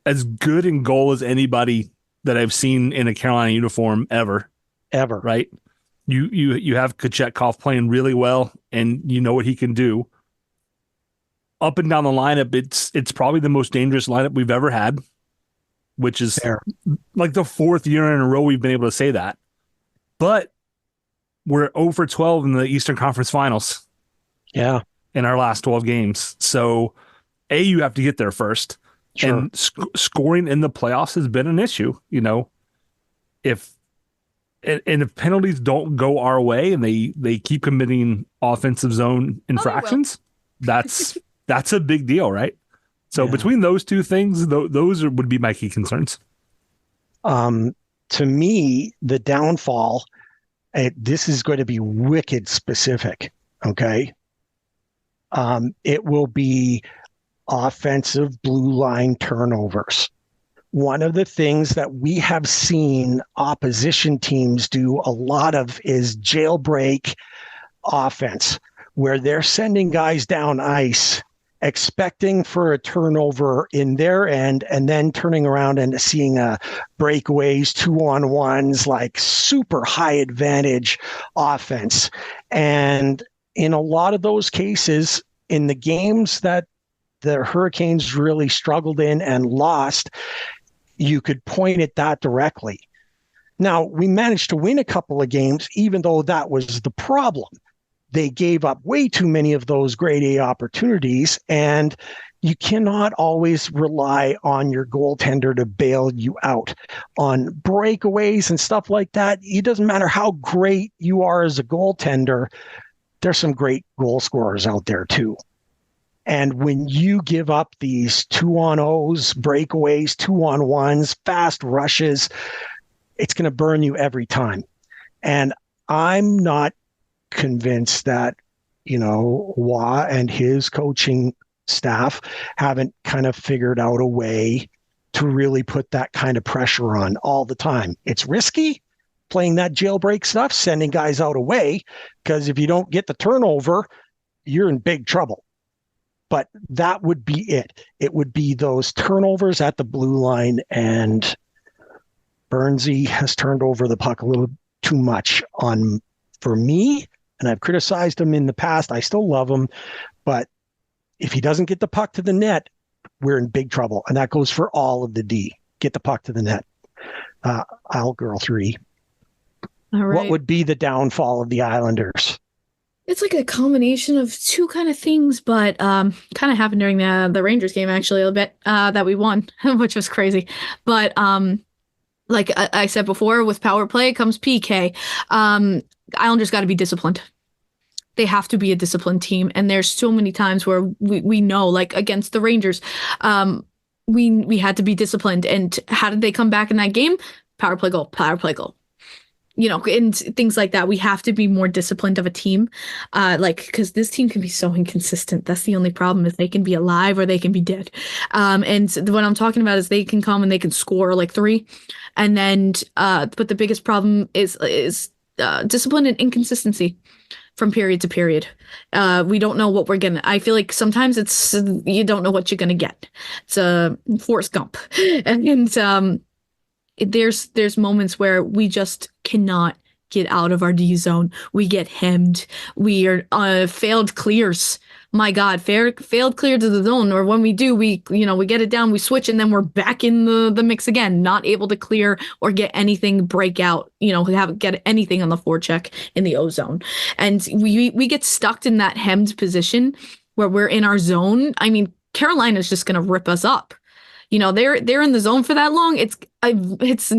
as good in goal as anybody that I've seen in a Carolina uniform ever. Ever. Right? You have Kochetkov playing really well, and you know what he can do. Up and down the lineup, it's probably the most dangerous lineup we've ever had, which is Fair. like the fourth year in a row we've been able to say that. But we're 0 for 12 in the Eastern Conference Finals. Yeah. In our last 12 games. So, you have to get there first. Sure. And scoring in the playoffs has been an issue. You know, if penalties don't go our way and they keep committing offensive zone infractions, that's a big deal, right? So between those two things, those would be my key concerns. To me, the downfall, this is going to be wicked specific, okay? It will be offensive blue line turnovers. One of the things that we have seen opposition teams do a lot of is jailbreak offense, where they're sending guys down ice, expecting for a turnover in their end, and then turning around and seeing breakaways, 2-on-1s, like super high advantage offense. And in a lot of those cases, in the games that the Hurricanes really struggled in and lost, you could point at that directly. Now, we managed to win a couple of games, even though that was the problem. They gave up way too many of those grade A opportunities, and you cannot always rely on your goaltender to bail you out. On breakaways and stuff like that, it doesn't matter how great you are as a goaltender, there's some great goal scorers out there too. And when you give up these 2-on-0s, breakaways, 2-on-1s, fast rushes, it's going to burn you every time. And I'm not convinced that, Wah and his coaching staff haven't kind of figured out a way to really put that kind of pressure on all the time. It's risky playing that jailbreak stuff, sending guys out away, because if you don't get the turnover, you're in big trouble. But that would be it. It would be those turnovers at the blue line, and Bernsey has turned over the puck a little too much for me, and I've criticized him in the past. I still love him, but if he doesn't get the puck to the net, we're in big trouble, and that goes for all of the D. Get the puck to the net. I'll girl 3. All right. What would be the downfall of the Islanders? It's like a combination of two kind of things, but kind of happened during the Rangers game, actually, a bit that we won, which was crazy. But like I said before, with power play comes PK. Islanders got to be disciplined. They have to be a disciplined team. And there's so many times where we know, like against the Rangers, we had to be disciplined. And how did they come back in that game? Power play goal, power play goal. And things like that. We have to be more disciplined of a team, because this team can be so inconsistent. That's the only problem, is they can be alive or they can be dead. And what I'm talking about is they can come and they can score like 3, and then but the biggest problem is discipline and inconsistency from period to period. We don't know what we're gonna. I feel like sometimes it's you don't know what you're gonna get. It's a Forrest Gump, and there's moments where we just cannot get out of our D zone. We get hemmed. We are failed clears. My God, failed clear to the zone. Or when we do, we get it down, we switch, and then we're back in the mix again, not able to clear or get anything break out, get anything on the forecheck in the O zone. And we get stuck in that hemmed position where we're in our zone. I mean, Carolina's just going to rip us up. They're in the zone for that long. It's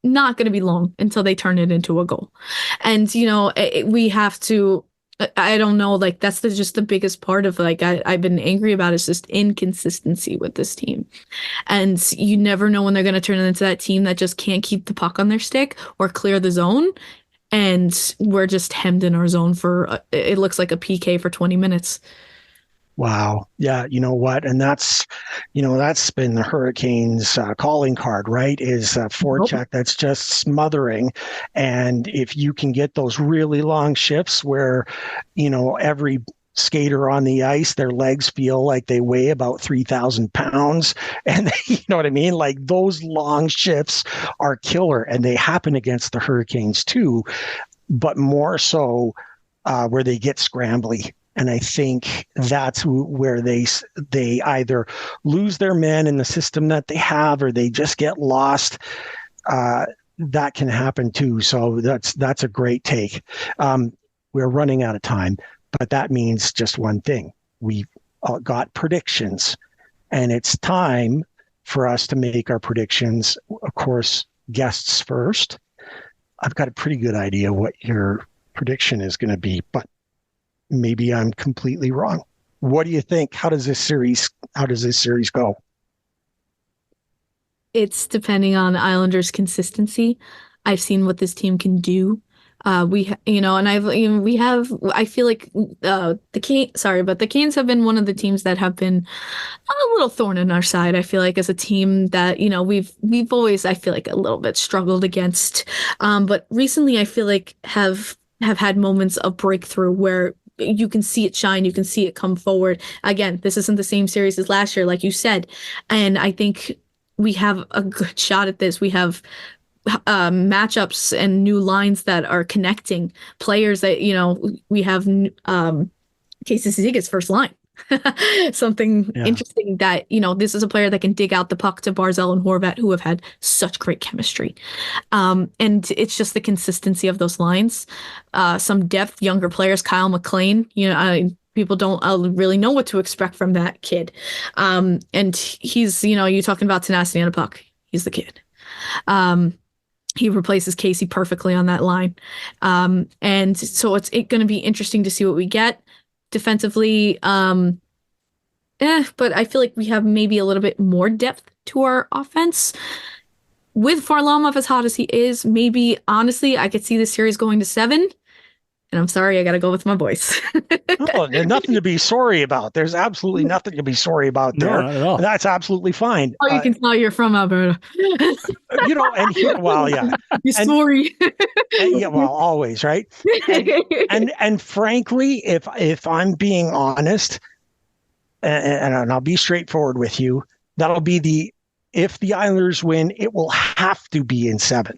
not going to be long until they turn it into a goal. And, we have to, I don't know, like that's just the biggest part of I've been angry about is just inconsistency with this team. And you never know when they're going to turn it into that team that just can't keep the puck on their stick or clear the zone. And we're just hemmed in our zone for, it looks like a PK for 20 minutes. Wow. Yeah. You know what? And that's been the Hurricanes' calling card, right? Is a forecheck that's just smothering. And if you can get those really long shifts where, every skater on the ice, their legs feel like they weigh about 3,000 pounds. And you know what I mean? Like those long shifts are killer. And they happen against the Hurricanes too, but more so where they get scrambly. And I think that's where they either lose their men in the system that they have, or they just get lost. That can happen too. So that's a great take. We're running out of time, but that means just one thing: we've got predictions, and it's time for us to make our predictions. Of course, guests first. I've got a pretty good idea what your prediction is going to be, but maybe I'm completely wrong. What do you think? How does this series go? It's depending on Islanders' consistency. I've seen what this team can do. I feel like the Canes have been one of the teams that have been a little thorn in our side. I feel like as a team that, we've always, I feel like a little bit struggled against. But recently I feel like have had moments of breakthrough where you can see it shine, you can see it come forward. Again, this isn't the same series as last year, like you said. And I think we have a good shot at this. We have matchups and new lines that are connecting players that, we have Casey Ciziga's first line. Something interesting that, this is a player that can dig out the puck to Barzal and Horvat, who have had such great chemistry. And it's just the consistency of those lines. Some depth, younger players, Kyle McLean, people don't really know what to expect from that kid. And he's, you're talking about tenacity on a puck. He's the kid. He replaces Casey perfectly on that line. And so it's going to be interesting to see what we get defensively. But I feel like we have maybe a little bit more depth to our offense. With Varlamov as hot as he is, maybe, honestly, I could see the series going to 7. And I'm sorry, I got to go with my boys. No, there's nothing to be sorry about. There's absolutely nothing to be sorry about there. No, not at all. That's absolutely fine. Oh, you can tell you're from Alberta. You're sorry. Always, right? And frankly, if I'm being honest, and I'll be straightforward with you, that'll be if the Islanders win, it will have to be in 7.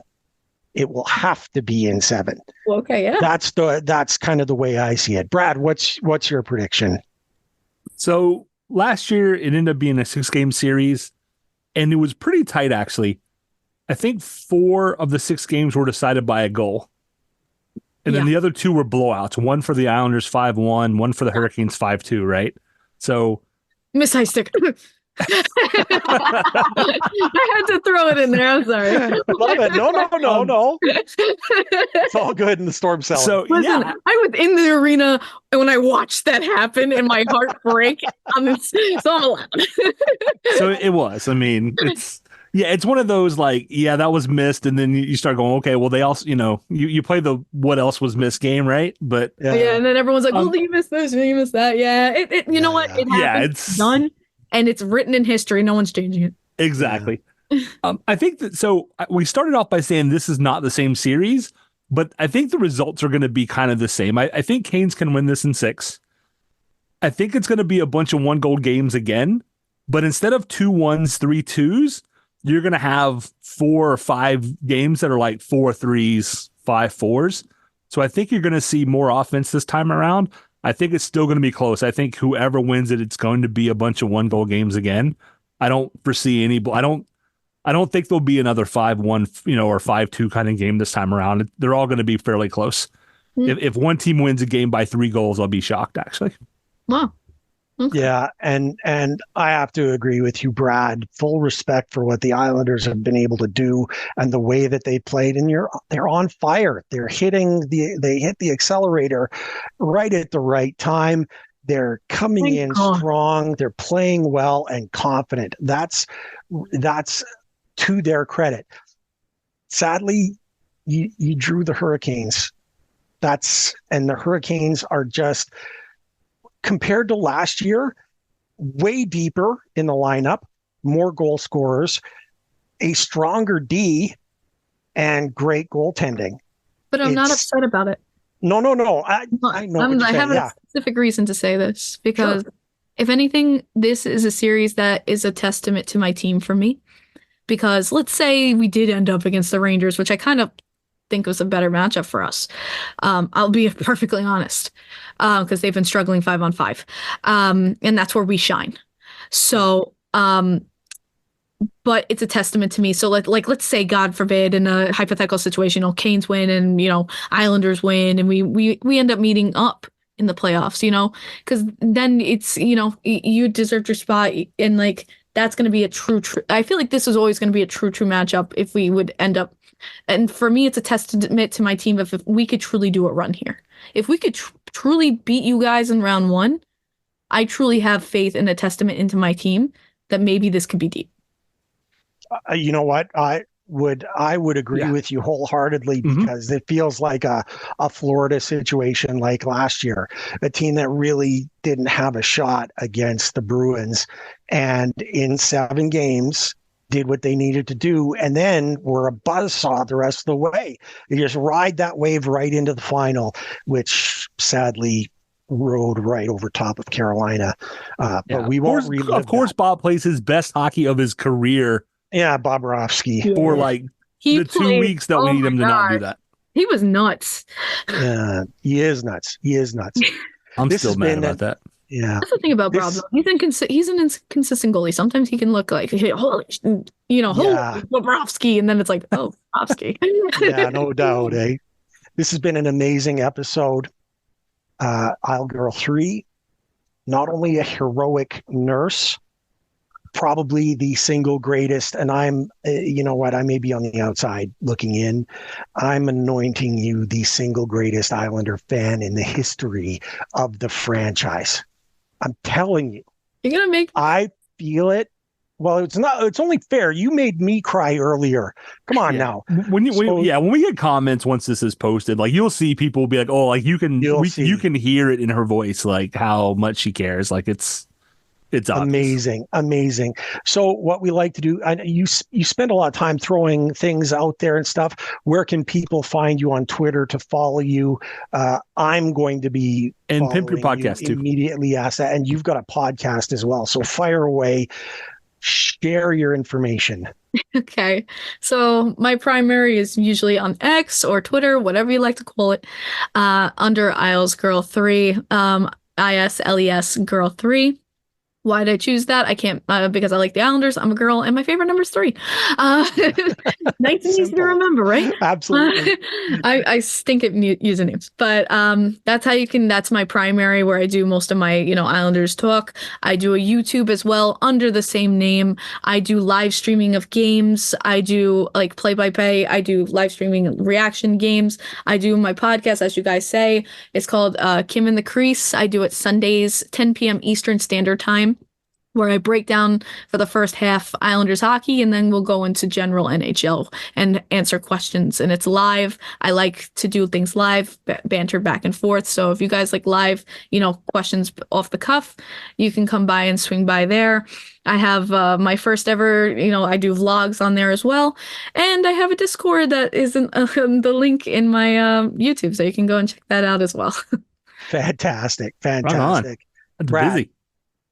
It will have to be in 7. Okay, yeah. That's kind of the way I see it. Brad, what's your prediction? So last year it ended up being a 6-game series, and it was pretty tight actually. I think 4 of the 6 games were decided by a goal. And then the other 2 were blowouts. One for the Islanders 5-1, one for the Hurricanes 5-2, right? So Miss High Stick. I had to throw it in there. I'm sorry. Love it. No. It's all good in the Storm Cellar. So listen, I was in the arena when I watched that happen, and my heart break. So I'm allowed. So it was. I mean, it's one of those that was missed, and then you start going, okay, well they also, you play the what else was missed game, right? But and then everyone's like, well, you missed this, you missed that. Yeah, you know what? It happened. It's done. And it's written in history. No one's changing it. Exactly. I think that, so we started off by saying this is not the same series, but I think the results are going to be kind of the same. I think Canes can win this in 6. I think it's going to be a bunch of 1-goal games again, but instead of 2 1s, 3 2s, you're going to have 4 or 5 games that are like 4 3s, 5 4s. So I think you're going to see more offense this time around. I think it's still going to be close. I think whoever wins it, it's going to be a bunch of 1-goal games again. I don't foresee any. I don't think there'll be another 5-1, or 5-2 kind of game this time around. They're all going to be fairly close. Mm-hmm. If one team wins a game by 3 goals, I'll be shocked. Actually. Wow. Okay. Yeah, and I have to agree with you, Brad. Full respect for what the Islanders have been able to do and the way that they played. And they're on fire. They hit the accelerator right at the right time. They're coming in strong. They're playing well and confident. That's to their credit. Sadly, you drew the Hurricanes. And the Hurricanes are just. compared to last year, way deeper in the lineup, more goal scorers, a stronger D, and great goaltending. But I'm not It's- upset about it. No. I know what you're I have saying. a specific reason to say this because if anything, this is a series that is a testament to my team for me. Because let's say we did end up against the Rangers, which I kind of think was a better matchup for us. I'll be perfectly honest, because they've been struggling 5-on-5, and that's where we shine. So, but it's a testament to me. So, let's say, God forbid, in a hypothetical situation, Canes win and Islanders win, and we end up meeting up in the playoffs. Because then it's you deserved your spot, and that's going to be a true. I feel like this is always going to be a true matchup if we would end up. And for me, it's a testament to my team if we could truly do a run here. If we could truly beat you guys in round 1, I truly have faith in a testament into my team that maybe this could be deep. You know what? I would agree with you wholeheartedly because it feels like a Florida situation like last year, a team that really didn't have a shot against the Bruins, and in 7 games did what they needed to do, and then were a buzzsaw the rest of the way. They just ride that wave right into the final, which sadly rode right over top of Carolina. But we won't relive Of course, that. Bob plays his best hockey of his career. Yeah, Bobrovsky. For He the 2 played- weeks that we need him to not do that. He was nuts. He is nuts. I'm This still has mad been about that. Yeah. That's the thing about Bob. He's an inconsistent goalie. Sometimes he can look like, holy, Bobrovsky, and then it's like, oh, Bobrovsky. Yeah, no doubt, eh? This has been an amazing episode. Isle Girl 3, not only a heroic nurse, probably the single greatest, and I'm, I may be on the outside looking in. I'm anointing you the single greatest Islander fan in the history of the franchise. I'm telling you. You're going to make... I feel it. Well, it's only fair. You made me cry earlier. Come on now. When we get comments once this is posted, you'll see people be like, "Oh, you can hear it in her voice, how much she cares." It's obvious. Amazing. So what we like to do, you spend a lot of time throwing things out there and stuff. Where can people find you on Twitter to follow you? I'm going to be and pimp your podcast too immediately. Ask that, and you've got a podcast as well. So fire away, share your information. Okay, so my primary is usually on X or Twitter, whatever you like to call it, under Isles Girl 3, ISLES Girl 3. Why did I choose that? I can't, because I like the Islanders. I'm a girl, and my favorite number is 3. Nice and easy to remember, right? Absolutely. I stink at usernames, but that's my primary where I do most of my, Islanders talk. I do a YouTube as well under the same name. I do live streaming of games. I do play-by-play. I do live streaming reaction games. I do my podcast, as you guys say. It's called Kim in the Crease. I do it Sundays, 10 p.m. Eastern Standard Time, where I break down for the first half Islanders hockey, and then we'll go into general NHL and answer questions. And it's live. I like to do things live, banter back and forth. So if you guys like live, questions off the cuff, you can come by and swing by there. I have my first ever, I do vlogs on there as well. And I have a Discord that is the link in my YouTube. So you can go and check that out as well. Fantastic. Right on. That's busy.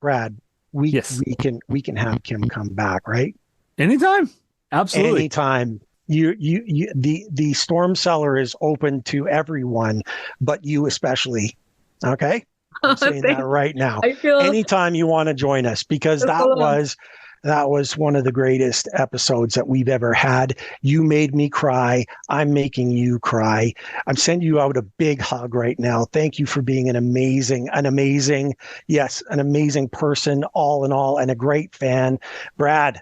Brad. We can have Kim come back, right? Anytime. Absolutely. Anytime. The Storm Cellar is open to everyone, but you especially. Okay? I'm saying that right now. Anytime you want to join us, because that was one of the greatest episodes that we've ever had. You made me cry. I'm making you cry. I'm sending you out a big hug right now. Thank you for being an amazing person, all in all, and a great fan. Brad.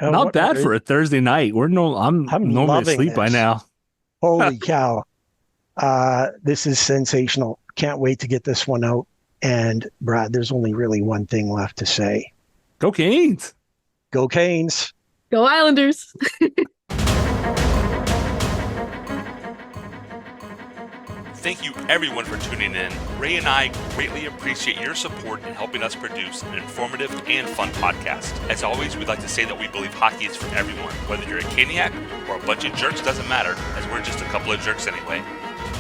Not bad for a Thursday night. I'm normally asleep by now. Holy cow. This is sensational. Can't wait to get this one out. And Brad, there's only really one thing left to say. Go Canes. Go Canes. Go Islanders. thank you everyone for tuning in. Ray and I greatly appreciate your support in helping us produce an informative and fun podcast. As always, we'd like to say that we believe hockey is for everyone. Whether you're a Caniac or a bunch of jerks, doesn't matter, as we're just a couple of jerks anyway.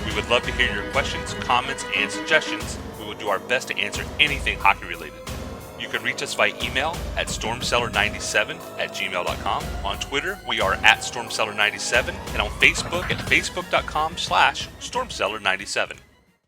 We would love to hear your questions, comments, and suggestions. We will do our best to answer anything hockey related. You can reach us via email at stormcellar97@gmail.com. On Twitter, we are at stormcellar97, and on Facebook at facebook.com/stormcellar97.